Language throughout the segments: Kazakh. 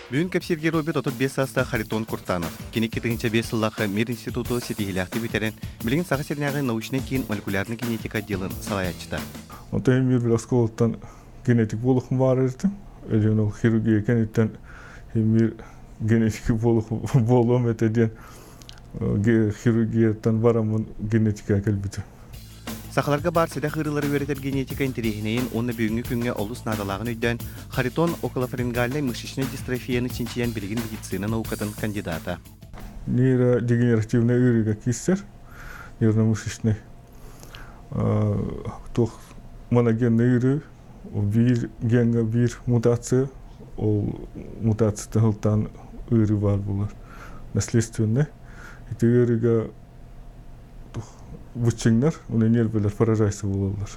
Бүгін кәпсерге робет отыр 5 саста Харитон Куртанов. Кенек кетігінші 5 сыллақы Мир институты сетихиляқты бітерін, білген саға серняғы научный кейін молекулярны генетика делін салаятчыда. Отай мир біласколыттан генетик болықым бар ерді. Әлен ол хирургия кенеттен мир генетик болуым әтеден хирургияттан барамын генетика кәлбіті. Сақаларға бар седа хырылары өретер генетика интерегінейін оны бүгінгі күнге олыс надалағын өйден Харитон околофарингальный мышечный дистрофияны чинчиян білген медицина наукатын кандидата. Нейродегенеративный ырыға кистер, нейромышечный. Моногенный ыры, bir genga bir mutация, ол мутацияда хылтан ыры бар болар. Наследственный. Эти ырыға Вучингнар, уны нервелер поражайсы болалар.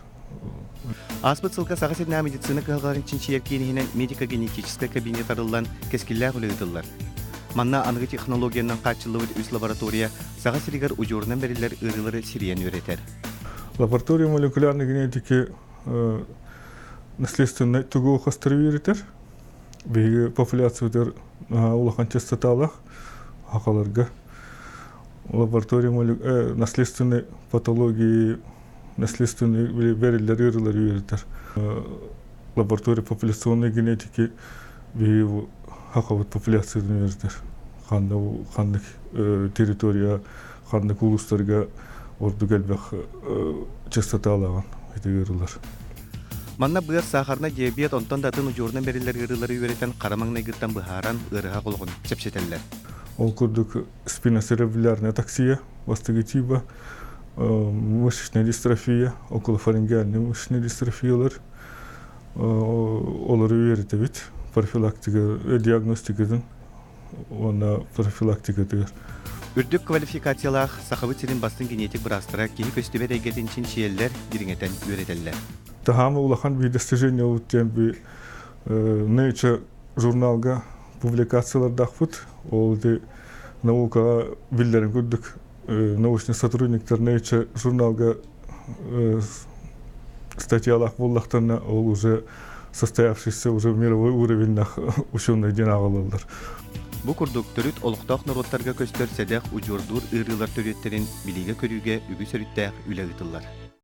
Аспыт сылка саға серна медицина кылғарын чинчияр кейінінен медико-генетический кабинет арылан кескілләғ үлігділер. Манна анығы технологиянан қатшылы үз лаборатория саға серігер ұжорынан берілер ырылары сириян өретер. Лаборатория молекулярной генетики наследственный тугу хастыры өретер. Бейгі популяциядыр улахан частоталақ ақаларға. Лаборатория наследственной патологии, наследственные бериллер ырылар үйретер. Лаборатория популяционной генетики бейі хақават популяциядан үйретер. Қандық территория, қандық улустарға орды кәлбәқ частоталаған ырылар. Манна бұйыр сахарна диабет онтан датын ұжорынан берілер ырылары үйретен қарамаңнай гыттан бұхаран ырыға қолғын чепшетелер. Ол күрдік спиноцеребральная атаксия, вастагетиба, мышечная дистрофия, околофарингеальная мышечная дистрофиялар. Олар үйреті бит, профилактика, диагностикадан, оны профилактика дегер. Үрдік квалификациялақ сақабы терін бастың генетик бірастыра кейі көстебер әйгетін чинчиелер диріңетен үйретелер. Тахамы улахан бір достижение өттен бір Nature журналға публикациялар дақпыт. Ол де наука білдерін көрдік научный сотрудниктер Nature журналға статьялақ боллақтарына ол уже состоявшийся уже мировой уровеньнақ ученый ден ағылылар. Бұ күрдік түріт олықтақ народтарға көстер сәдәқ ұжордур ұрылар төреттерін біліге көріге үгі сөріттәқ үләгітілер.